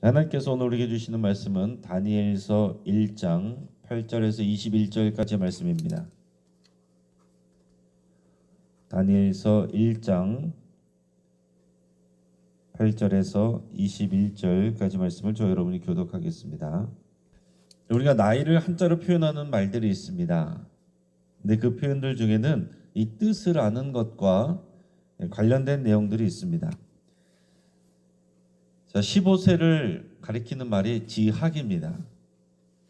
하나님께서 오늘 우리에게 주시는 말씀은 다니엘서 1장 8절에서 21절까지의 말씀입니다. 다니엘서 1장 8절에서 21절까지 말씀을 저 여러분이 교독하겠습니다. 우리가 나이를 한자로 표현하는 말들이 있습니다. 근데 그 표현들 중에는 이 뜻을 아는 것과 관련된 내용들이 있습니다. 자, 15세를 가리키는 말이 지학입니다.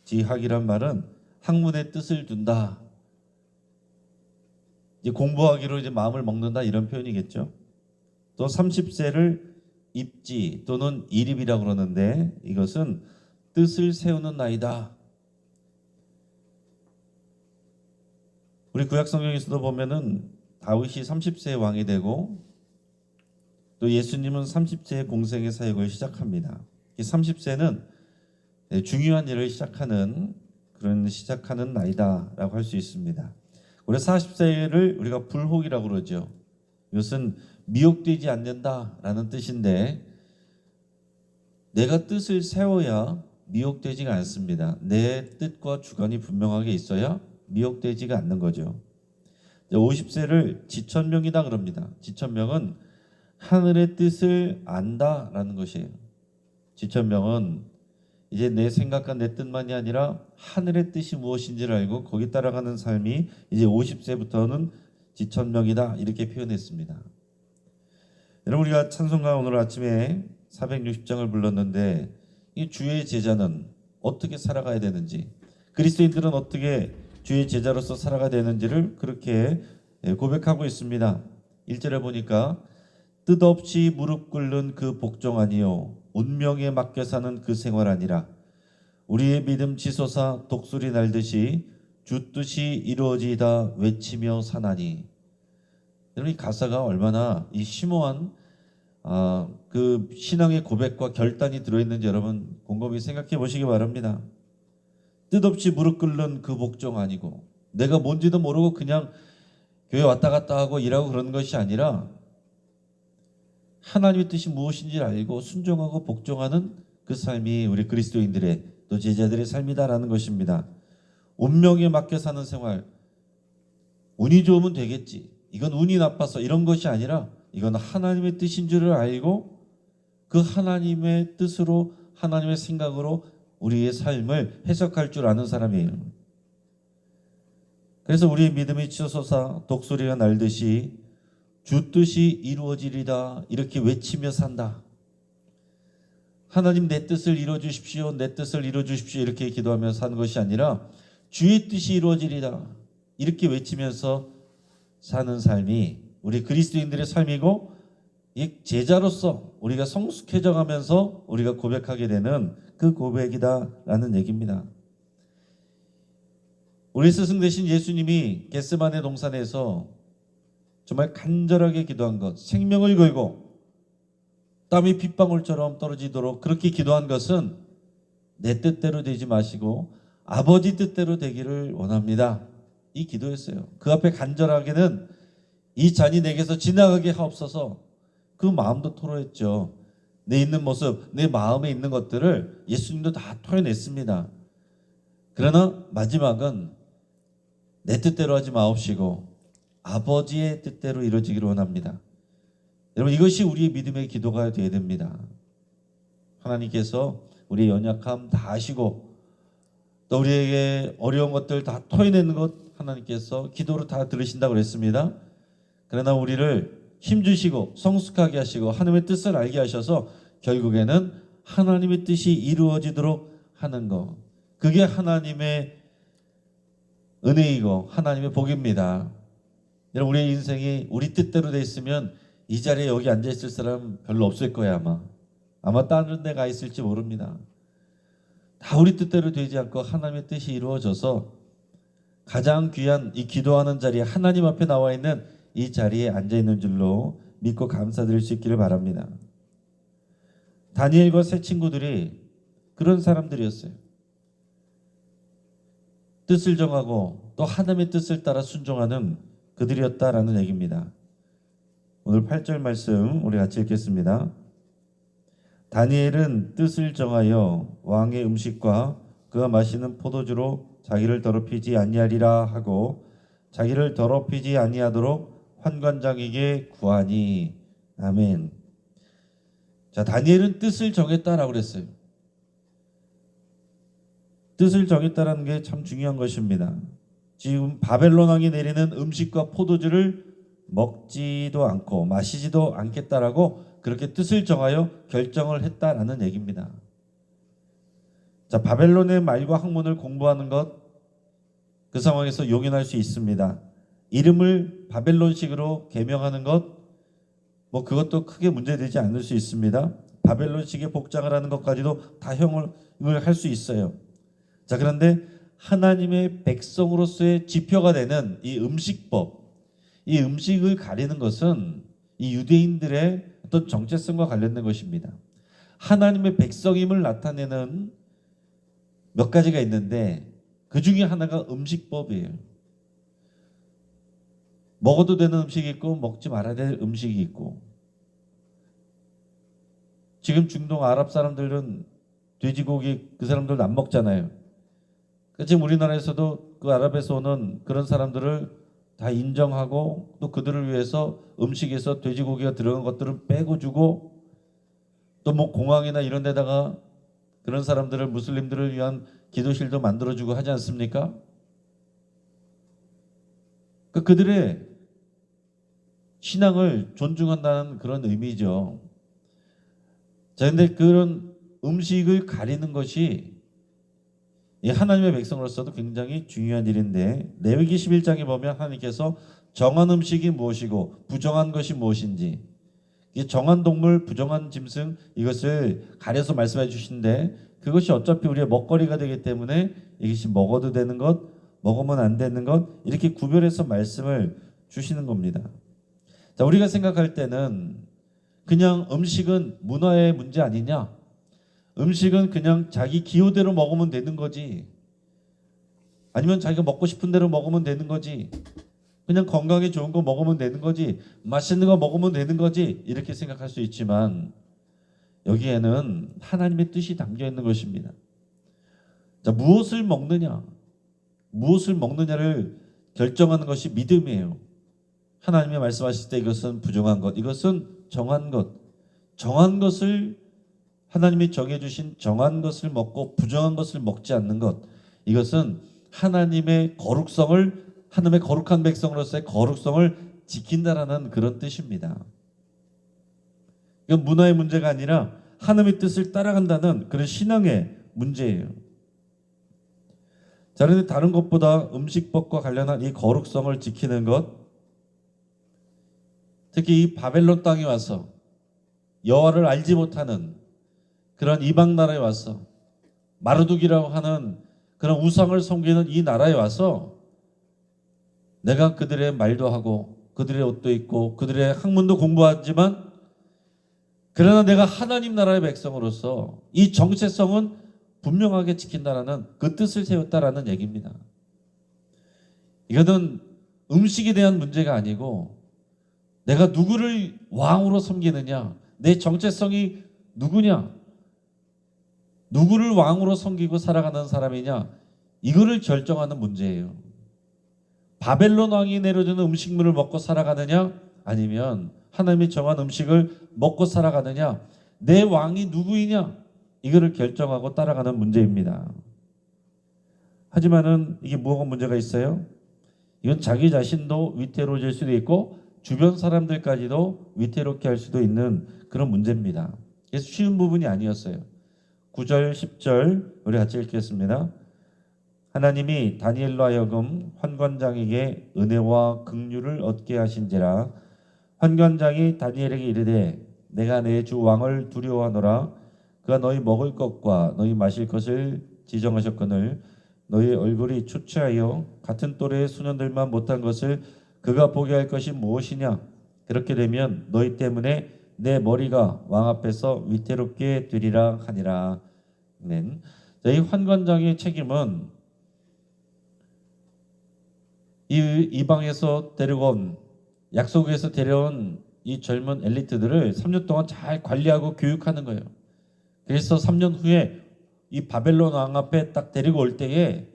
지학이란 말은 학문의 뜻을 둔다. 이제 공부하기로 이제 마음을 먹는다 이런 표현이겠죠. 또 30세를 입지 또는 이립이라고 그러는데 이것은 뜻을 세우는 나이다. 우리 구약 성경에서도 보면은 다윗이 30세에 왕이 되고 또 예수님은 30세에 공생의 사역을 시작합니다. 이 30세는 중요한 일을 시작하는 나이다라고 할 수 있습니다. 우리 40세를 우리가 불혹이라고 그러죠. 이것은 미혹되지 않는다라는 뜻인데 내가 뜻을 세워야 미혹되지가 않습니다. 내 뜻과 주관이 분명하게 있어야 미혹되지가 않는 거죠. 50세를 지천명이다 그럽니다. 지천명은 하늘의 뜻을 안다라는 것이에요. 지천명은 이제 내 생각과 내 뜻만이 아니라 하늘의 뜻이 무엇인지를 알고 거기 따라가는 삶이 이제 50세부터는 지천명이다 이렇게 표현했습니다. 여러분 우리가 찬송가 오늘 아침에 460장을 불렀는데 이 주의 제자는 어떻게 살아가야 되는지 그리스도인들은 어떻게 주의 제자로서 살아가야 되는지를 그렇게 고백하고 있습니다. 1절에 보니까 뜻없이 무릎 꿇는 그 복종 아니요 운명에 맡겨 사는 그 생활 아니라 우리의 믿음 치솟아 독수리 날듯이 주 뜻이 이루어지다 외치며 사나니. 여러분 이 가사가 얼마나 이 심오한 그 신앙의 고백과 결단이 들어있는지 여러분 곰곰이 생각해 보시기 바랍니다. 뜻없이 무릎 꿇는 그 복종 아니고 내가 뭔지도 모르고 그냥 교회 왔다 갔다 하고 일하고 그런 것이 아니라 하나님의 뜻이 무엇인지 알고 순종하고 복종하는 그 삶이 우리 그리스도인들의 또 제자들의 삶이다라는 것입니다. 운명에 맡겨 사는 생활, 운이 좋으면 되겠지, 이건 운이 나빠서 이런 것이 아니라 이건 하나님의 뜻인 줄을 알고 그 하나님의 뜻으로 하나님의 생각으로 우리의 삶을 해석할 줄 아는 사람이에요. 그래서 우리의 믿음이 치솟아 독수리가 날듯이 주 뜻이 이루어지리다 이렇게 외치며 산다. 하나님 내 뜻을 이루어 주십시오. 내 뜻을 이루어 주십시오. 이렇게 기도하며 사는 것이 아니라 주의 뜻이 이루어지리다 이렇게 외치면서 사는 삶이 우리 그리스도인들의 삶이고 이 제자로서 우리가 성숙해져 가면서 우리가 고백하게 되는 그 고백이다라는 얘기입니다. 우리 스승 되신 예수님이 겟세마네 동산에서 정말 간절하게 기도한 것, 생명을 걸고 땀이 핏방울처럼 떨어지도록 그렇게 기도한 것은 내 뜻대로 되지 마시고 아버지 뜻대로 되기를 원합니다. 이 기도였어요. 그 앞에 간절하게는 이 잔이 내게서 지나가게 하옵소서 그 마음도 토로했죠. 내 있는 모습, 내 마음에 있는 것들을 예수님도 다 토해냈습니다. 그러나 마지막은 내 뜻대로 하지 마옵시고 아버지의 뜻대로 이루어지기를 원합니다. 여러분 이것이 우리의 믿음의 기도가 되어야 됩니다. 하나님께서 우리의 연약함 다 아시고 또 우리에게 어려운 것들 다 토해내는 것 하나님께서 기도로 다 들으신다고 그랬습니다. 그러나 우리를 힘주시고 성숙하게 하시고 하나님의 뜻을 알게 하셔서 결국에는 하나님의 뜻이 이루어지도록 하는 것, 그게 하나님의 은혜이고 하나님의 복입니다. 여러분 우리의 인생이 우리 뜻대로 돼 있으면 이 자리에 여기 앉아 있을 사람 별로 없을 거야. 아마 다른 데 가 있을지 모릅니다. 다 우리 뜻대로 되지 않고 하나님의 뜻이 이루어져서 가장 귀한 이 기도하는 자리에 하나님 앞에 나와 있는 이 자리에 앉아 있는 줄로 믿고 감사드릴 수 있기를 바랍니다. 다니엘과 세 친구들이 그런 사람들이었어요. 뜻을 정하고 또 하나님의 뜻을 따라 순종하는 그들이었다라는 얘기입니다. 오늘 8절 말씀 우리 같이 읽겠습니다. 다니엘은 뜻을 정하여 왕의 음식과 그가 마시는 포도주로 자기를 더럽히지 아니하리라 하고 자기를 더럽히지 아니하도록 환관장에게 구하니. 아멘. 자, 다니엘은 뜻을 정했다라고 그랬어요. 뜻을 정했다라는 게 참 중요한 것입니다. 지금 바벨론 왕이 내리는 음식과 포도주를 먹지도 않고 마시지도 않겠다라고 그렇게 뜻을 정하여 결정을 했다라는 얘기입니다. 자, 바벨론의 말과 학문을 공부하는 것, 그 상황에서 용인할 수 있습니다. 이름을 바벨론식으로 개명하는 것, 그것도 크게 문제되지 않을 수 있습니다. 바벨론식의 복장을 하는 것까지도 다 형을 할 수 있어요. 자, 그런데 하나님의 백성으로서의 지표가 되는 이 음식법, 이 음식을 가리는 것은 이 유대인들의 어떤 정체성과 관련된 것입니다. 하나님의 백성임을 나타내는 몇 가지가 있는데 그 중에 하나가 음식법이에요. 먹어도 되는 음식이 있고 먹지 말아야 될 음식이 있고, 지금 중동 아랍 사람들은 돼지고기 그 사람들도 안 먹잖아요. 지금 우리나라에서도 그 아랍에서 오는 그런 사람들을 다 인정하고 또 그들을 위해서 음식에서 돼지고기가 들어간 것들은 빼고 주고, 또 공항이나 이런 데다가 그런 사람들을, 무슬림들을 위한 기도실도 만들어주고 하지 않습니까? 그들의 신앙을 존중한다는 그런 의미죠. 자, 근데 그런 음식을 가리는 것이 이 하나님의 백성으로서도 굉장히 중요한 일인데, 레위기 11장에 보면 하나님께서 정한 음식이 무엇이고 부정한 것이 무엇인지, 이 정한 동물, 부정한 짐승, 이것을 가려서 말씀해 주시는데, 그것이 어차피 우리의 먹거리가 되기 때문에 이것이 먹어도 되는 것, 먹으면 안 되는 것, 이렇게 구별해서 말씀을 주시는 겁니다. 자, 우리가 생각할 때는 그냥 음식은 문화의 문제 아니냐? 음식은 그냥 자기 기호대로 먹으면 되는 거지. 아니면 자기가 먹고 싶은 대로 먹으면 되는 거지. 그냥 건강에 좋은 거 먹으면 되는 거지. 맛있는 거 먹으면 되는 거지. 이렇게 생각할 수 있지만 여기에는 하나님의 뜻이 담겨 있는 것입니다. 자, 무엇을 먹느냐를 결정하는 것이 믿음이에요. 하나님이 말씀하실 때 이것은 부정한 것, 이것은 정한 것, 정한 것을, 하나님이 정해주신 정한 것을 먹고 부정한 것을 먹지 않는 것, 이것은 하나님의 거룩성을, 하나님의 거룩한 백성으로서의 거룩성을 지킨다라는 그런 뜻입니다. 이건 문화의 문제가 아니라 하나님의 뜻을 따라간다는 그런 신앙의 문제예요. 자, 그런데 다른 것보다 음식법과 관련한 이 거룩성을 지키는 것, 특히 이 바벨론 땅에 와서 여호와를 알지 못하는 그런 이방 나라에 와서 마르둑이라고 하는 그런 우상을 섬기는 이 나라에 와서 내가 그들의 말도 하고 그들의 옷도 입고 그들의 학문도 공부하지만, 그러나 내가 하나님 나라의 백성으로서 이 정체성은 분명하게 지킨다라는 그 뜻을 세웠다라는 얘기입니다. 이거는 음식에 대한 문제가 아니고 내가 누구를 왕으로 섬기느냐, 내 정체성이 누구냐, 누구를 왕으로 섬기고 살아가는 사람이냐, 이거를 결정하는 문제예요. 바벨론 왕이 내려주는 음식물을 먹고 살아가느냐, 아니면 하나님이 정한 음식을 먹고 살아가느냐, 내 왕이 누구이냐, 이거를 결정하고 따라가는 문제입니다. 하지만은 이게 뭐가 문제가 있어요? 이건 자기 자신도 위태로워질 수도 있고 주변 사람들까지도 위태롭게 할 수도 있는 그런 문제입니다. 그래서 쉬운 부분이 아니었어요. 9절 10절 우리 같이 읽겠습니다. 하나님이 다니엘로 하여금 환관장에게 은혜와 긍휼을 얻게 하신지라. 환관장이 다니엘에게 이르되 내가 내 주 왕을 두려워하노라. 그가 너희 먹을 것과 너희 마실 것을 지정하셨거늘 너희 얼굴이 초췌하여 같은 또래의 소년들만 못한 것을 그가 보게 할 것이 무엇이냐. 그렇게 되면 너희 때문에 내 머리가 왕 앞에서 위태롭게 되리라 하니라. 아멘. 이 환관장의 책임은 이 이방에서 데려온, 약속에서 데려온 이 젊은 엘리트들을 3년 동안 잘 관리하고 교육하는 거예요. 그래서 3년 후에 이 바벨론 왕 앞에 딱 데리고 올 때에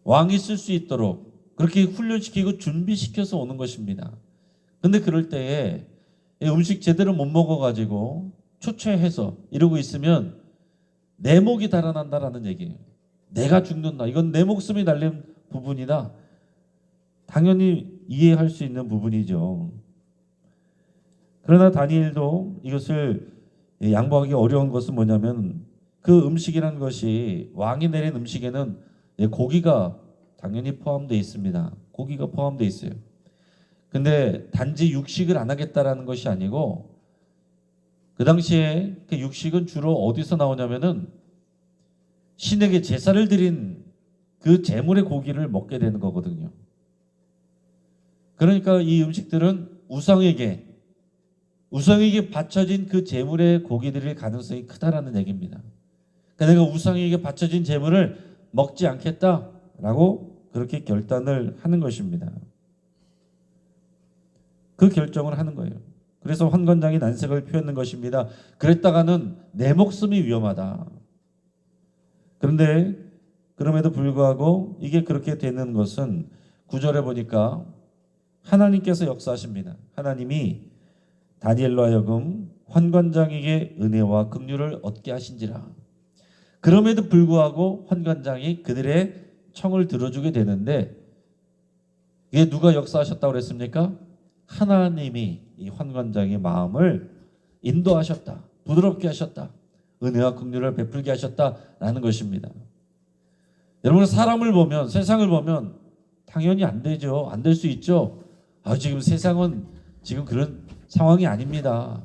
왕이 쓸 수 있도록 그렇게 훈련시키고 준비시켜서 오는 것입니다. 근데 그럴 때에 음식 제대로 못 먹어가지고 초췌해서 이러고 있으면 내 목이 달아난다라는 얘기예요. 내가 죽는다. 이건 내 목숨이 달린 부분이다. 당연히 이해할 수 있는 부분이죠. 그러나 다니엘도 이것을 양보하기 어려운 것은 뭐냐면 그 음식이라는 것이 왕이 내린 음식에는 고기가 당연히 포함되어 있습니다. 고기가 포함되어 있어요. 근데 단지 육식을 안 하겠다라는 것이 아니고 그 당시에 그 육식은 주로 어디서 나오냐면은 신에게 제사를 드린 그 제물의 고기를 먹게 되는 거거든요. 그러니까 이 음식들은 우상에게 바쳐진 그 제물의 고기들일 가능성이 크다라는 얘기입니다. 그러니까 내가 우상에게 바쳐진 제물을 먹지 않겠다라고 그렇게 결단을 하는 것입니다. 그 결정을 하는 거예요. 그래서 환관장이 난색을 표했는 것입니다. 그랬다가는 내 목숨이 위험하다. 그런데 그럼에도 불구하고 이게 그렇게 되는 것은 9절에 보니까 하나님께서 역사하십니다. 하나님이 다니엘로 하여금 환관장에게 은혜와 긍휼을 얻게 하신지라. 그럼에도 불구하고 환관장이 그들의 청을 들어주게 되는데 이게 누가 역사하셨다고 그랬습니까? 하나님이 이 환관장의 마음을 인도하셨다. 부드럽게 하셨다. 은혜와 긍휼을 베풀게 하셨다라는 것입니다. 여러분 사람을 보면 세상을 보면 당연히 안 되죠. 안 될 수 있죠. 지금 세상은 지금 그런 상황이 아닙니다.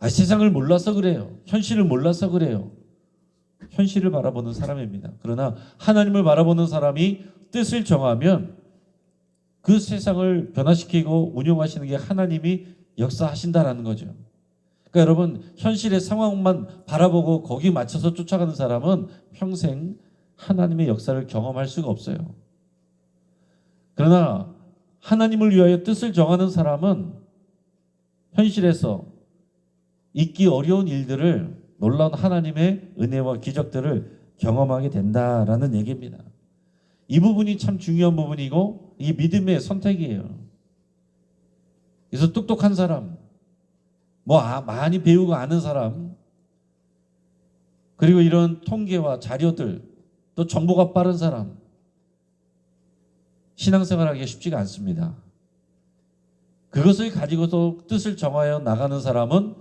세상을 몰라서 그래요. 현실을 몰라서 그래요. 현실을 바라보는 사람입니다. 그러나 하나님을 바라보는 사람이 뜻을 정하면 그 세상을 변화시키고 운영하시는 게 하나님이 역사하신다라는 거죠. 그러니까 여러분 현실의 상황만 바라보고 거기 맞춰서 쫓아가는 사람은 평생 하나님의 역사를 경험할 수가 없어요. 그러나 하나님을 위하여 뜻을 정하는 사람은 현실에서 있기 어려운 일들을 놀라운 하나님의 은혜와 기적들을 경험하게 된다라는 얘기입니다. 이 부분이 참 중요한 부분이고 이 믿음의 선택이에요. 그래서 똑똑한 사람, 많이 배우고 아는 사람, 그리고 이런 통계와 자료들, 또 정보가 빠른 사람, 신앙생활하기가 쉽지가 않습니다. 그것을 가지고서 뜻을 정하여 나가는 사람은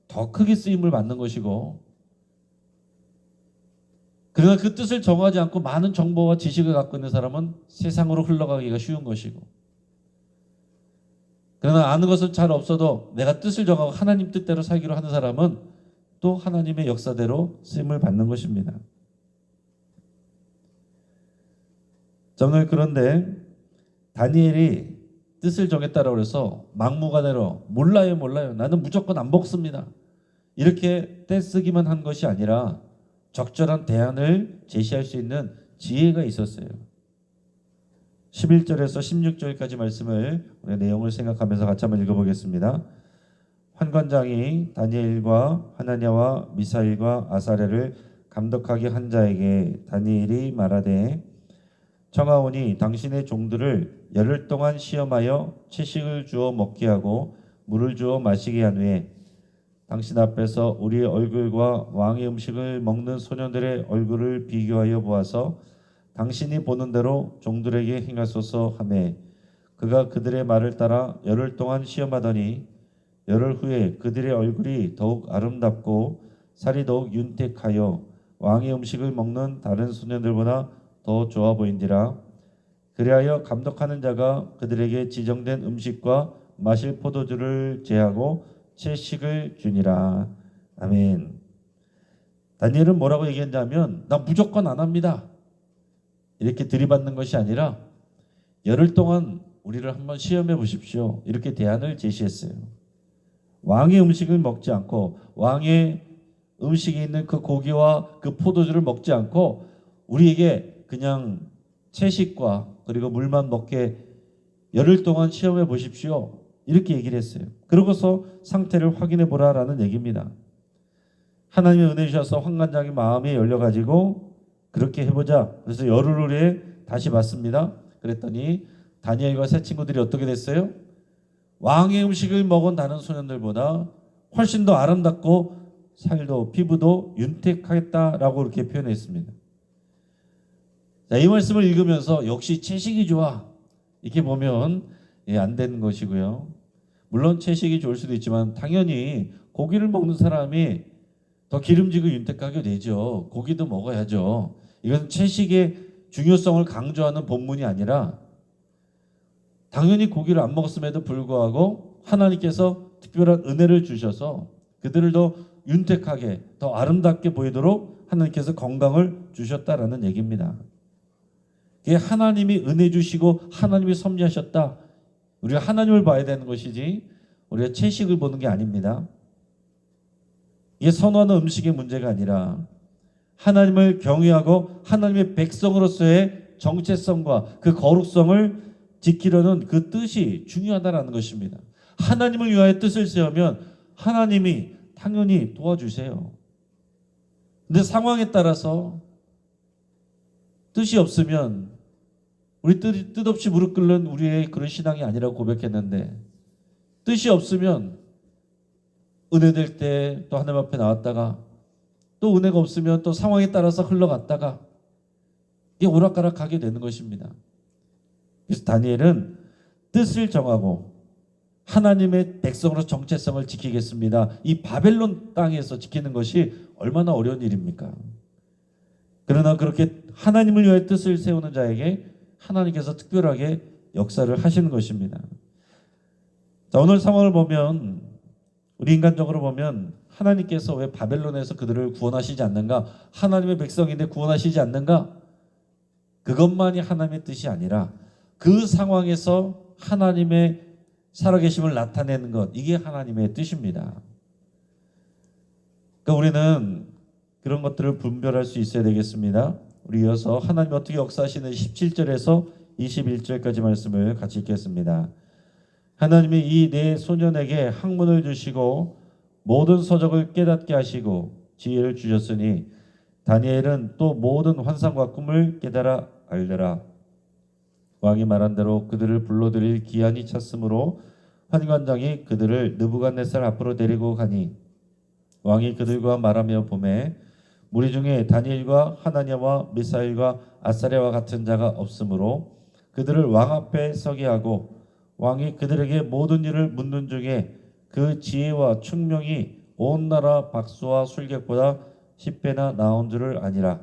더 크게 쓰임을 받는 것이고, 그러나 그 뜻을 정하지 않고 많은 정보와 지식을 갖고 있는 사람은 세상으로 흘러가기가 쉬운 것이고, 그러나 아는 것은 잘 없어도 내가 뜻을 정하고 하나님 뜻대로 살기로 하는 사람은 또 하나님의 역사대로 쓰임을 받는 것입니다. 자, 오늘 그런데 다니엘이 뜻을 정했다라고 해서 막무가내로 몰라요 나는 무조건 안 먹습니다 이렇게 떼쓰기만 한 것이 아니라 적절한 대안을 제시할 수 있는 지혜가 있었어요. 11절에서 16절까지 말씀을 우리 내용을 생각하면서 같이 한번 읽어보겠습니다. 환관장이 다니엘과 하나냐와 미사일과 아사랴를 감독하게 한 자에게 다니엘이 말하되 청하오니 당신의 종들을 열흘 동안 시험하여 채식을 주어 먹게 하고 물을 주어 마시게 한 후에 당신 앞에서 우리의 얼굴과 왕의 음식을 먹는 소년들의 얼굴을 비교하여 보아서 당신이 보는 대로 종들에게 행하소서 하매 그가 그들의 말을 따라 열흘 동안 시험하더니 열흘 후에 그들의 얼굴이 더욱 아름답고 살이 더욱 윤택하여 왕의 음식을 먹는 다른 소년들보다 더 좋아 보인지라. 그리하여 감독하는 자가 그들에게 지정된 음식과 마실 포도주를 제하고 채식을 주니라. 아멘. 다니엘은 뭐라고 얘기했냐면 나 무조건 안 합니다. 이렇게 들이받는 것이 아니라 열흘 동안 우리를 한번 시험해 보십시오. 이렇게 대안을 제시했어요. 왕의 음식을 먹지 않고 왕의 음식이 있는 그 고기와 그 포도주를 먹지 않고 우리에게 그냥 채식과 그리고 물만 먹게 열흘 동안 시험해 보십시오. 이렇게 얘기를 했어요. 그러고서 상태를 확인해 보라라는 얘기입니다. 하나님의 은혜 주셔서 환관장의 마음이 열려가지고 그렇게 해보자. 그래서 열흘 후에 다시 봤습니다. 그랬더니 다니엘과 세 친구들이 어떻게 됐어요? 왕의 음식을 먹은 다른 소년들보다 훨씬 더 아름답고 살도 피부도 윤택하겠다라고 이렇게 표현했습니다. 자, 이 말씀을 읽으면서 역시 채식이 좋아 이렇게 보면 안 되는 것이고요. 물론 채식이 좋을 수도 있지만 당연히 고기를 먹는 사람이 더 기름지고 윤택하게 되죠. 고기도 먹어야죠. 이건 채식의 중요성을 강조하는 본문이 아니라 당연히 고기를 안 먹었음에도 불구하고 하나님께서 특별한 은혜를 주셔서 그들을 더 윤택하게 더 아름답게 보이도록 하나님께서 건강을 주셨다라는 얘기입니다. 이게 하나님이 은혜 주시고 하나님이 섭리하셨다. 우리가 하나님을 봐야 되는 것이지 우리가 채식을 보는 게 아닙니다. 이게 선호하는 음식의 문제가 아니라 하나님을 경외하고 하나님의 백성으로서의 정체성과 그 거룩성을 지키려는 그 뜻이 중요하다는 것입니다. 하나님을 위하여 뜻을 세우면 하나님이 당연히 도와주세요. 근데 상황에 따라서 뜻이 없으면 우리 뜻없이 무릎 꿇는 우리의 그런 신앙이 아니라고 고백했는데 뜻이 없으면 은혜 될 때 또 하나님 앞에 나왔다가 또 은혜가 없으면 또 상황에 따라서 흘러갔다가 이게 오락가락하게 되는 것입니다. 그래서 다니엘은 뜻을 정하고 하나님의 백성으로 정체성을 지키겠습니다. 이 바벨론 땅에서 지키는 것이 얼마나 어려운 일입니까? 그러나 그렇게 하나님을 위해 뜻을 세우는 자에게 하나님께서 특별하게 역사를 하시는 것입니다. 자, 오늘 상황을 보면 우리 인간적으로 보면 하나님께서 왜 바벨론에서 그들을 구원하시지 않는가? 하나님의 백성인데 구원하시지 않는가? 그것만이 하나님의 뜻이 아니라 그 상황에서 하나님의 살아계심을 나타내는 것, 이게 하나님의 뜻입니다. 그러니까 우리는 그런 것들을 분별할 수 있어야 되겠습니다. 우리 이어서 하나님 어떻게 역사하시는 17절에서 21절까지 말씀을 같이 읽겠습니다. 하나님이 이 네 소년에게 학문을 주시고 모든 서적을 깨닫게 하시고 지혜를 주셨으니 다니엘은 또 모든 환상과 꿈을 깨달아 알더라. 왕이 말한 대로 그들을 불러들일 기한이 찼으므로 환관장이 그들을 느부갓네살 앞으로 데리고 가니 왕이 그들과 말하며 보매 무리 중에 다니엘과 하나냐와 미사일과 아사랴와 같은 자가 없으므로 그들을 왕 앞에 서게 하고 왕이 그들에게 모든 일을 묻는 중에 그 지혜와 충명이 온 나라 박수와 술객보다 10배나 나온 줄을 아니라.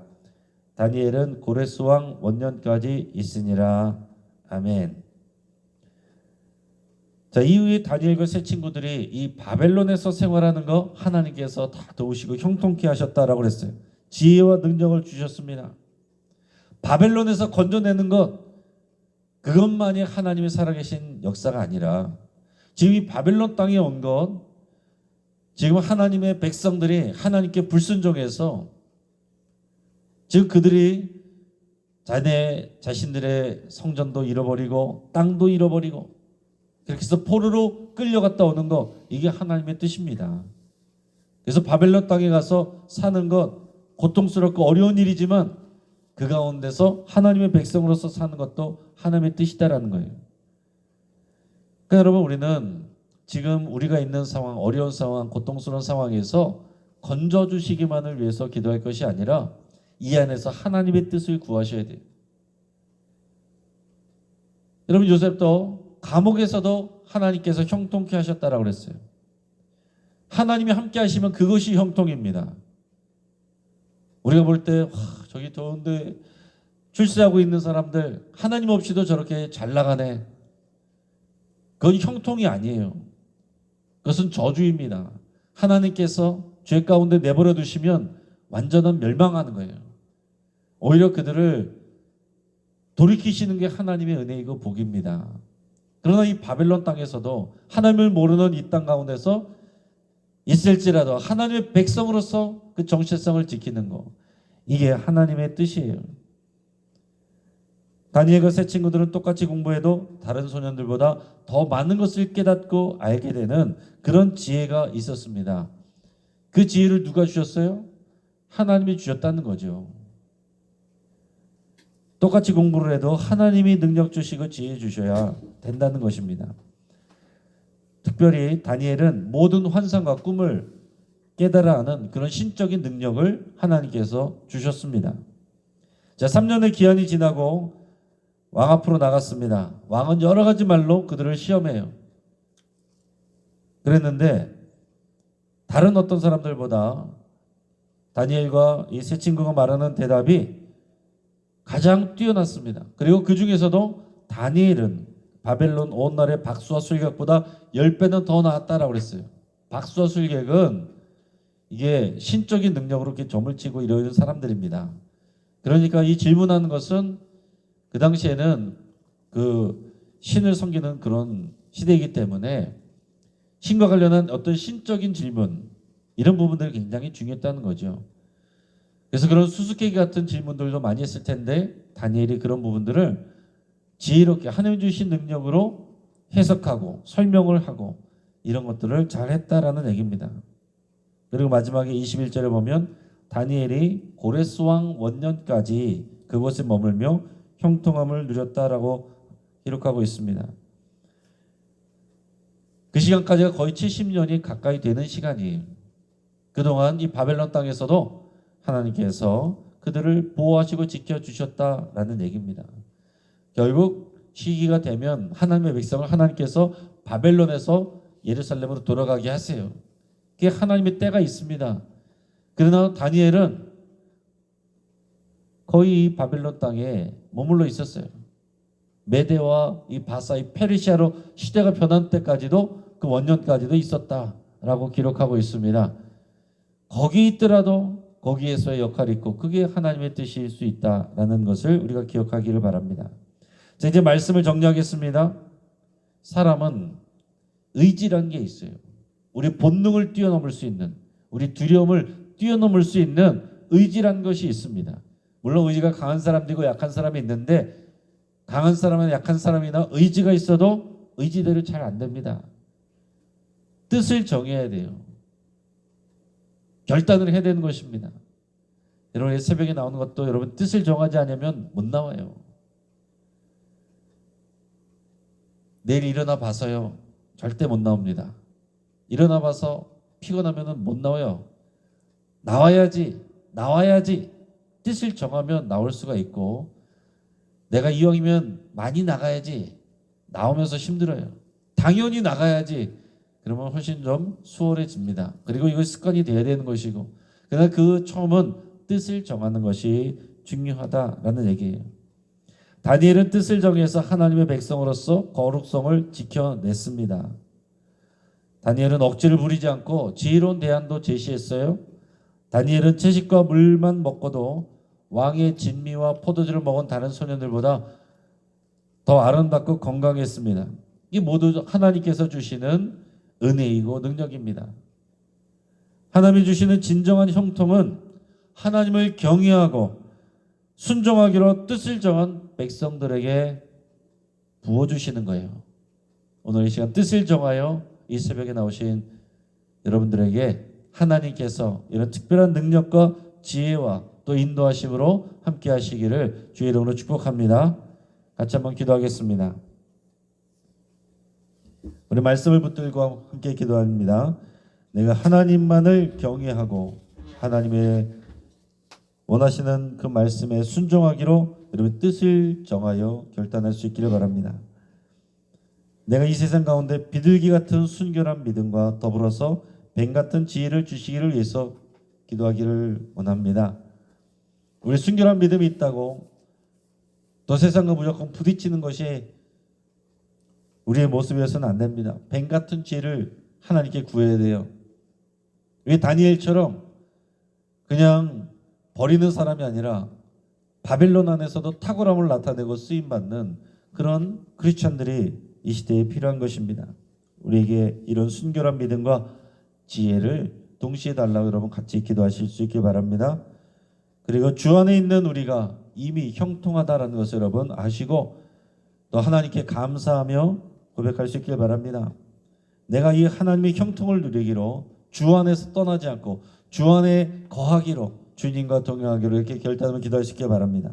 다니엘은 고레스 왕 원년까지 있으니라. 아멘. 자, 이후에 다니엘과 세 친구들이 이 바벨론에서 생활하는 거 하나님께서 다 도우시고 형통케 하셨다라고 그랬어요. 지혜와 능력을 주셨습니다. 바벨론에서 건져내는 것, 그것만이 하나님의 살아계신 역사가 아니라 지금 이 바벨론 땅에 온 것, 지금 하나님의 백성들이 하나님께 불순종해서 지금 그들이 자신들의 성전도 잃어버리고 땅도 잃어버리고 그렇게 해서 포로로 끌려갔다 오는 것, 이게 하나님의 뜻입니다. 그래서 바벨론 땅에 가서 사는 것 고통스럽고 어려운 일이지만 그 가운데서 하나님의 백성으로서 사는 것도 하나님의 뜻이다라는 거예요. 그러니까 여러분, 우리는 지금 우리가 있는 상황, 어려운 상황, 고통스러운 상황에서 건져주시기만을 위해서 기도할 것이 아니라 이 안에서 하나님의 뜻을 구하셔야 돼요. 여러분, 요셉도 감옥에서도 하나님께서 형통케 하셨다라고 그랬어요. 하나님이 함께 하시면 그것이 형통입니다. 우리가 볼 때 저기 더운데 출세하고 있는 사람들 하나님 없이도 저렇게 잘 나가네. 그건 형통이 아니에요. 그것은 저주입니다. 하나님께서 죄 가운데 내버려 두시면 완전한 멸망하는 거예요. 오히려 그들을 돌이키시는 게 하나님의 은혜이고 복입니다. 그러나 이 바벨론 땅에서도 하나님을 모르는 이 땅 가운데서 있을지라도 하나님의 백성으로서 그 정체성을 지키는 것, 이게 하나님의 뜻이에요. 다니엘과 세 친구들은 똑같이 공부해도 다른 소년들보다 더 많은 것을 깨닫고 알게 되는 그런 지혜가 있었습니다. 그 지혜를 누가 주셨어요? 하나님이 주셨다는 거죠. 똑같이 공부를 해도 하나님이 능력 주시고 지혜 주셔야 된다는 것입니다. 특별히 다니엘은 모든 환상과 꿈을 깨달아 아는 그런 신적인 능력을 하나님께서 주셨습니다. 자, 3년의 기한이 지나고 왕 앞으로 나갔습니다. 왕은 여러 가지 말로 그들을 시험해요. 그랬는데 다른 어떤 사람들보다 다니엘과 이 세 친구가 말하는 대답이 가장 뛰어났습니다. 그리고 그 중에서도 다니엘은 바벨론 온 나라의 박수와 술객보다 10배는 더 나았다라고 그랬어요. 박수와 술객은 이게 신적인 능력으로 이렇게 점을 치고 이러는 사람들입니다. 그러니까 이 질문하는 것은 그 당시에는 그 신을 섬기는 그런 시대이기 때문에 신과 관련한 어떤 신적인 질문 이런 부분들이 굉장히 중요했다는 거죠. 그래서 그런 수수께끼 같은 질문들도 많이 했을 텐데 다니엘이 그런 부분들을 지혜롭게 하나님 주신 능력으로 해석하고 설명을 하고 이런 것들을 잘 했다라는 얘기입니다. 그리고 마지막에 21절에 보면 다니엘이 고레스 왕 원년까지 그곳에 머물며 형통함을 누렸다라고 기록하고 있습니다. 그 시간까지가 거의 70년이 가까이 되는 시간이에요. 그동안 이 바벨론 땅에서도 하나님께서 그들을 보호하시고 지켜주셨다라는 얘기입니다. 결국 시기가 되면 하나님의 백성을 하나님께서 바벨론에서 예루살렘으로 돌아가게 하세요. 그게 하나님의 때가 있습니다. 그러나 다니엘은 거의 이 바벨론 땅에 머물러 있었어요. 메대와 이 바사, 이 페르시아로 시대가 변한 때까지도 그 원년까지도 있었다라고 기록하고 있습니다. 거기 있더라도 거기에서의 역할이 있고 그게 하나님의 뜻일 수 있다라는 것을 우리가 기억하기를 바랍니다. 자, 이제 말씀을 정리하겠습니다. 사람은 의지라는 게 있어요. 우리 본능을 뛰어넘을 수 있는, 우리 두려움을 뛰어넘을 수 있는 의지라는 것이 있습니다. 물론 의지가 강한 사람도 약한 사람이 있는데 강한 사람이나 약한 사람이나 의지가 있어도 의지대로 잘 안 됩니다. 뜻을 정해야 돼요. 결단을 해야 되는 것입니다. 여러분 새벽에 나오는 것도 여러분 뜻을 정하지 않으면 못 나와요. 내일 일어나 봐서요. 절대 못 나옵니다. 일어나 봐서 피곤하면 못 나와요. 나와야지. 뜻을 정하면 나올 수가 있고 내가 이왕이면 많이 나가야지. 나오면서 힘들어요. 당연히 나가야지. 그러면 훨씬 좀 수월해집니다. 그리고 이거 습관이 돼야 되는 것이고 그러나 그 처음은 뜻을 정하는 것이 중요하다라는 얘기예요. 다니엘은 뜻을 정해서 하나님의 백성으로서 거룩성을 지켜냈습니다. 다니엘은 억지를 부리지 않고 지혜로운 대안도 제시했어요. 다니엘은 채식과 물만 먹고도 왕의 진미와 포도주를 먹은 다른 소년들보다 더 아름답고 건강했습니다. 이 모두 하나님께서 주시는 은혜이고 능력입니다. 하나님이 주시는 진정한 형통은 하나님을 경외하고 순종하기로 뜻을 정한 백성들에게 부어주시는 거예요. 오늘 이 시간 뜻을 정하여 이 새벽에 나오신 여러분들에게 하나님께서 이런 특별한 능력과 지혜와 또 인도하심으로 함께 하시기를 주의 이름으로 축복합니다. 같이 한번 기도하겠습니다. 우리 말씀을 붙들고 함께 기도합니다. 내가 하나님만을 경외하고 하나님의 원하시는 그 말씀에 순종하기로 여러분 뜻을 정하여 결단할 수 있기를 바랍니다. 내가 이 세상 가운데 비둘기 같은 순결한 믿음과 더불어서 뱀 같은 지혜를 주시기를 위해서 기도하기를 원합니다. 우리 순결한 믿음이 있다고 또 세상과 무조건 부딪히는 것이 우리의 모습이어서는 안 됩니다. 뱀 같은 지혜를 하나님께 구해야 돼요. 왜 다니엘처럼 그냥 버리는 사람이 아니라 바벨론 안에서도 탁월함을 나타내고 쓰임받는 그런 크리스천들이 이 시대에 필요한 것입니다. 우리에게 이런 순결한 믿음과 지혜를 동시에 달라고 여러분 같이 기도하실 수 있길 바랍니다. 그리고 주 안에 있는 우리가 이미 형통하다라는 것을 여러분 아시고 또 하나님께 감사하며 고백할 수 있길 바랍니다. 내가 이 하나님의 형통을 누리기로 주 안에서 떠나지 않고 주 안에 거하기로 주님과 동행하기로 이렇게 결단하면 기도할 수 있게 바랍니다.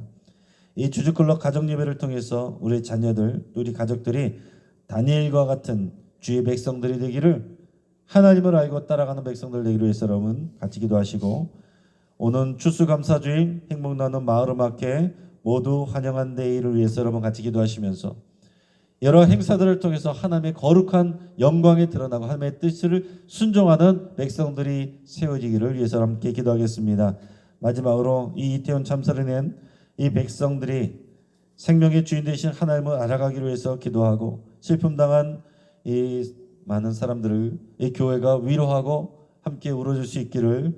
이 주주클럽 가정 예배를 통해서 우리 자녀들, 우리 가족들이 다니엘과 같은 주의 백성들이 되기를, 하나님을 알고 따라가는 백성들 되기를 위해서 여러분 같이 기도하시고, 오는 추수감사주일 행복 나눔 마을음악회 모두 환영한 데이를 위해서 여러분 같이 기도하시면서 여러 행사들을 통해서 하나님의 거룩한 영광이 드러나고 하나님의 뜻을 순종하는 백성들이 세워지기를 위해서 함께 기도하겠습니다. 마지막으로 이 이태원 참사를 낸 이 백성들이 생명의 주인 되신 하나님을 알아가기를 위해서 기도하고, 슬픔당한 이 많은 사람들을 이 교회가 위로하고 함께 울어줄 수 있기를,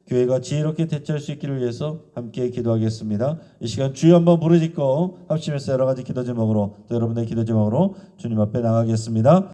교회가 지혜롭게 대처할 수 있기를 위해서 함께 기도하겠습니다. 이 시간 주여 한번 부르짖고 합심해서 여러 가지 기도 제목으로, 또 여러분의 기도 제목으로 주님 앞에 나가겠습니다.